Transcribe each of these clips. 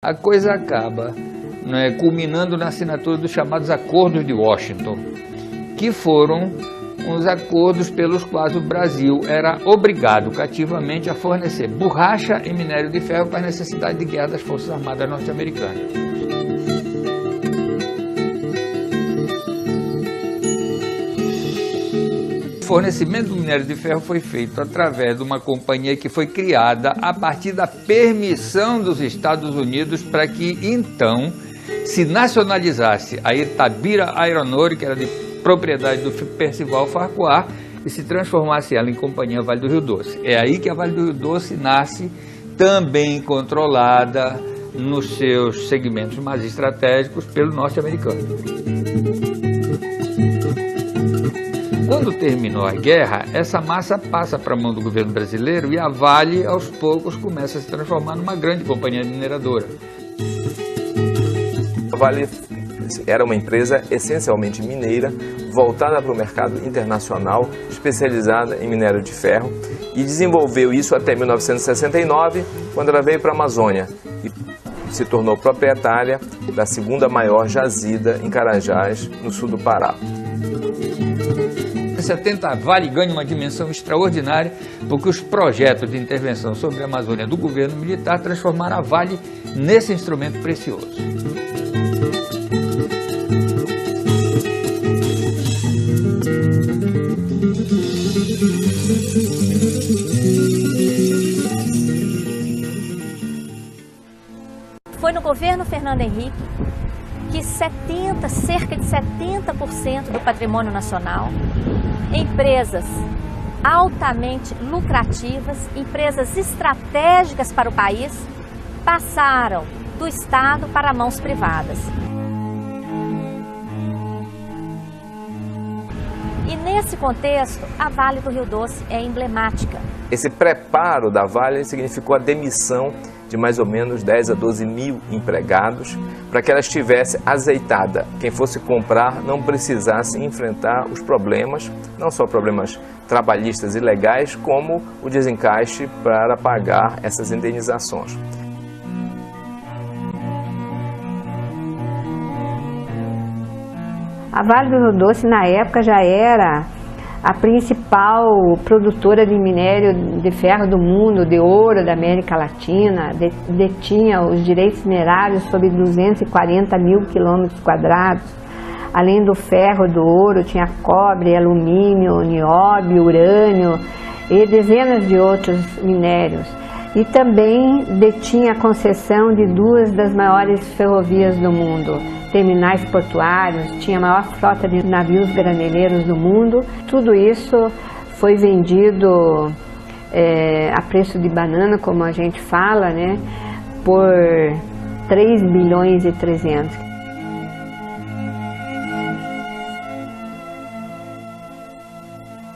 A coisa acaba, né, culminando na assinatura dos chamados Acordos de Washington, que foram os acordos pelos quais o Brasil era obrigado cativamente a fornecer borracha e minério de ferro para as necessidades de guerra das Forças Armadas norte-americanas. O fornecimento do minério de ferro foi feito através de uma companhia que foi criada a partir da permissão dos Estados Unidos para que, então, se nacionalizasse a Itabira Iron Ore, que era de propriedade do Percival Farquhar, e se transformasse ela em Companhia Vale do Rio Doce. É aí que a Vale do Rio Doce nasce, também controlada nos seus segmentos mais estratégicos pelo norte-americano. Quando terminou a guerra, essa massa passa para a mão do governo brasileiro e a Vale, aos poucos, começa a se transformar numa grande companhia mineradora. A Vale era uma empresa essencialmente mineira, voltada para o mercado internacional, especializada em minério de ferro, e desenvolveu isso até 1969, quando ela veio para a Amazônia e se tornou proprietária da segunda maior jazida em Carajás, no sul do Pará. Em 70, a Vale ganha uma dimensão extraordinária, porque os projetos de intervenção sobre a Amazônia do governo militar transformaram a Vale nesse instrumento precioso. Foi no governo Fernando Henrique que cerca de 70% do patrimônio nacional, empresas altamente lucrativas, empresas estratégicas para o país, passaram do Estado para mãos privadas. E nesse contexto, a Vale do Rio Doce é emblemática. Esse preparo da Vale significou a demissão de mais ou menos 10 a 12 mil empregados, para que ela estivesse azeitada. Quem fosse comprar não precisasse enfrentar os problemas, não só problemas trabalhistas e legais, como o desencaixe para pagar essas indenizações. A Vale do Rio Doce, na época, já era a principal produtora de minério de ferro do mundo, de ouro da América Latina, detinha os direitos minerários sobre 240 mil quilômetros quadrados. Além do ferro, do ouro, tinha cobre, alumínio, nióbio, urânio e dezenas de outros minérios. E também detinha a concessão de duas das maiores ferrovias do mundo, terminais portuários, tinha a maior frota de navios graneleiros do mundo. Tudo isso foi vendido a preço de banana, como a gente fala, né, por 3 bilhões e 300.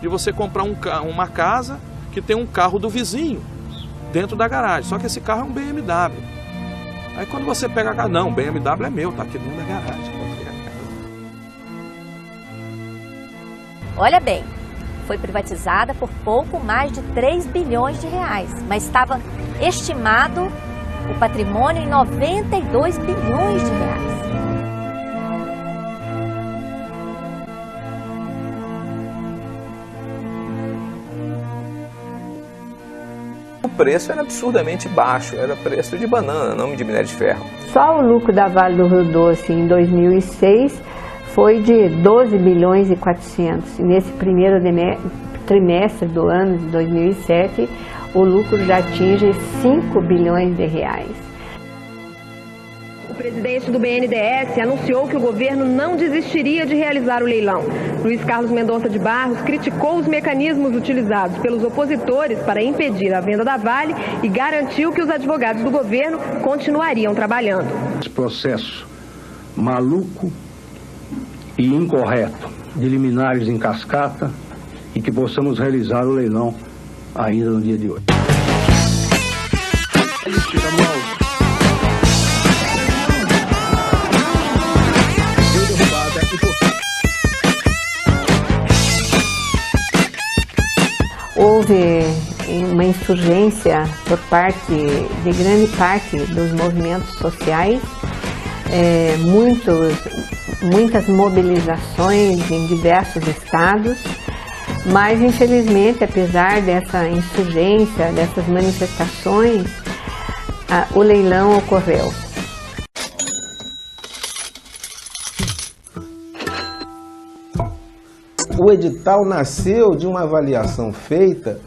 De você comprar uma casa que tem um carro do vizinho dentro da garagem, só que esse carro é um BMW. Aí quando você pega a casa, não, o BMW é meu, tá aqui dentro da garagem. Olha bem, foi privatizada por pouco mais de 3 bilhões de reais, mas estava estimado o patrimônio em 92 bilhões de reais. O preço era absurdamente baixo, era preço de banana, não de minério de ferro. Só o lucro da Vale do Rio Doce em 2006 foi de 12 bilhões e 400. E nesse primeiro trimestre do ano de 2007, o lucro já atinge 5 bilhões de reais. O presidente do BNDES anunciou que o governo não desistiria de realizar o leilão. Luiz Carlos Mendonça de Barros criticou os mecanismos utilizados pelos opositores para impedir a venda da Vale e garantiu que os advogados do governo continuariam trabalhando. Esse processo maluco e incorreto de liminares em cascata e que possamos realizar o leilão ainda no dia de hoje. Houve uma insurgência por parte de grande parte dos movimentos sociais, muitas mobilizações em diversos estados, mas infelizmente, apesar dessa insurgência, dessas manifestações, o leilão ocorreu. O edital nasceu de uma avaliação feita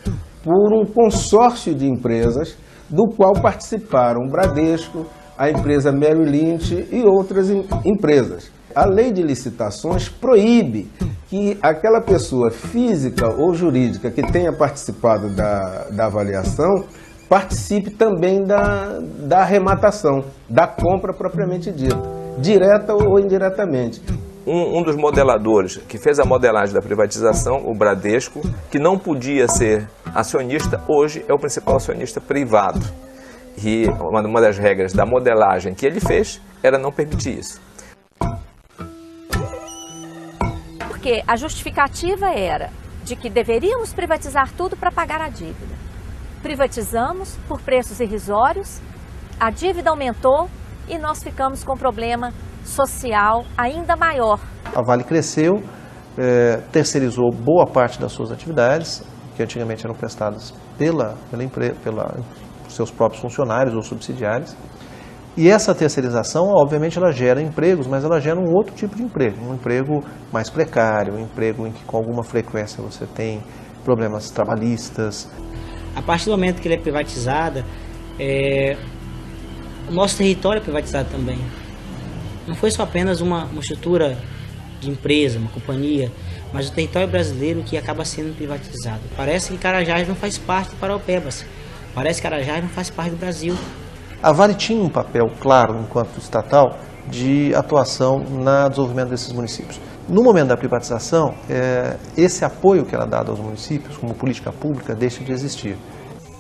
por um consórcio de empresas, do qual participaram o Bradesco, a empresa Merrill Lynch e outras empresas. A lei de licitações proíbe que aquela pessoa física ou jurídica que tenha participado da avaliação participe também da arrematação, da compra propriamente dita, direta ou indiretamente. Um dos modeladores que fez a modelagem da privatização, o Bradesco, que não podia ser acionista, hoje é o principal acionista privado. E uma das regras da modelagem que ele fez era não permitir isso. Porque a justificativa era de que deveríamos privatizar tudo para pagar a dívida. Privatizamos por preços irrisórios, a dívida aumentou e nós ficamos com um problema social ainda maior. A Vale cresceu, terceirizou boa parte das suas atividades, que antigamente eram prestadas pela seus próprios funcionários ou subsidiários. E essa terceirização, obviamente, ela gera empregos, mas ela gera um outro tipo de emprego, um emprego mais precário, um emprego em que com alguma frequência você tem problemas trabalhistas. A partir do momento que ele é privatizada, o nosso território é privatizado também. Não foi só apenas uma estrutura de empresa, uma companhia, mas o território brasileiro que acaba sendo privatizado. Parece que Carajás não faz parte do Paraupebas, parece que Carajás não faz parte do Brasil. A Vale tinha um papel claro, enquanto estatal, de atuação no desenvolvimento desses municípios. No momento da privatização, esse apoio que era dado aos municípios, como política pública, deixa de existir.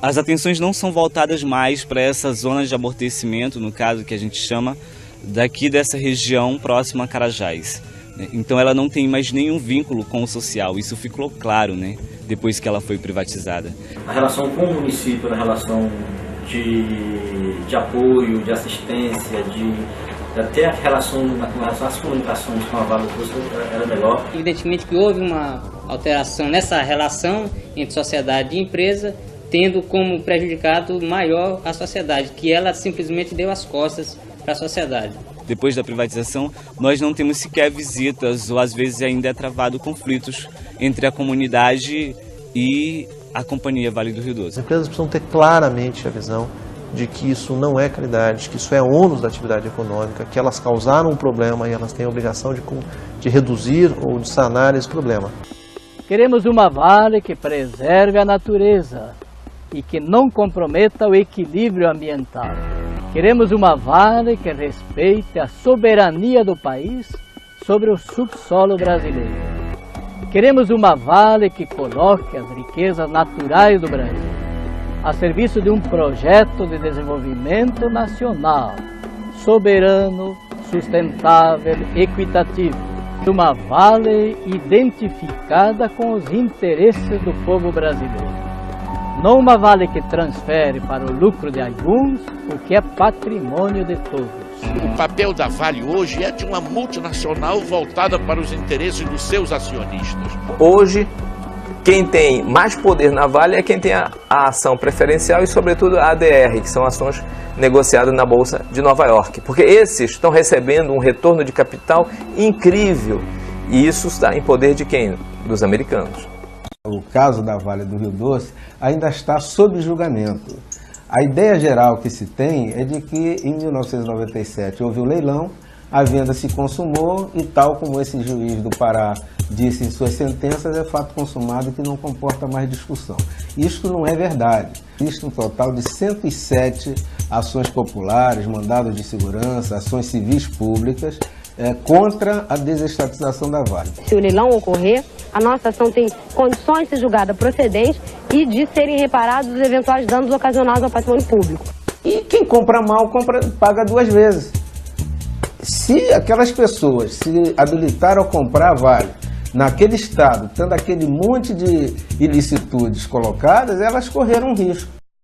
As atenções não são voltadas mais para essas zonas de amortecimento, no caso que a gente chama, daqui dessa região próxima a Carajás. Então ela não tem mais nenhum vínculo com o social, isso ficou claro, né, depois que ela foi privatizada. A relação com o município, a relação de apoio, de assistência, até a relação às comunicações com a Vale era melhor. Evidentemente que houve uma alteração nessa relação entre sociedade e empresa, tendo como prejudicado maior a sociedade, que ela simplesmente deu as costas para a sociedade. Depois da privatização, nós não temos sequer visitas, ou às vezes ainda é travado conflitos entre a comunidade e a Companhia Vale do Rio Doce. As empresas precisam ter claramente a visão de que isso não é caridade, que isso é ônus da atividade econômica, que elas causaram um problema e elas têm a obrigação de reduzir ou de sanar esse problema. Queremos uma Vale que preserve a natureza e que não comprometa o equilíbrio ambiental. Queremos uma Vale que respeite a soberania do país sobre o subsolo brasileiro. Queremos uma Vale que coloque as riquezas naturais do Brasil a serviço de um projeto de desenvolvimento nacional, soberano, sustentável, equitativo. Uma Vale identificada com os interesses do povo brasileiro. Não uma Vale que transfere para o lucro de alguns o que é patrimônio de todos. O papel da Vale hoje é de uma multinacional voltada para os interesses dos seus acionistas. Hoje, quem tem mais poder na Vale é quem tem a ação preferencial e, sobretudo, a ADR, que são ações negociadas na Bolsa de Nova York. Porque esses estão recebendo um retorno de capital incrível. E isso está em poder de quem? Dos americanos. O caso da Vale do Rio Doce ainda está sob julgamento. A ideia geral que se tem é de que em 1997 houve o leilão, a venda se consumou e, tal como esse juiz do Pará disse em suas sentenças, é fato consumado que não comporta mais discussão. Isto não é verdade. Existe um total de 107 ações populares, mandados de segurança, ações civis públicas contra a desestatização da Vale. Se o leilão ocorrer, a nossa ação tem condições de ser julgada procedente e de serem reparados os eventuais danos ocasionados ao patrimônio público. E quem compra mal paga duas vezes. Se aquelas pessoas se habilitaram a comprar a Vale naquele estado, tendo aquele monte de ilicitudes colocadas, elas correram risco.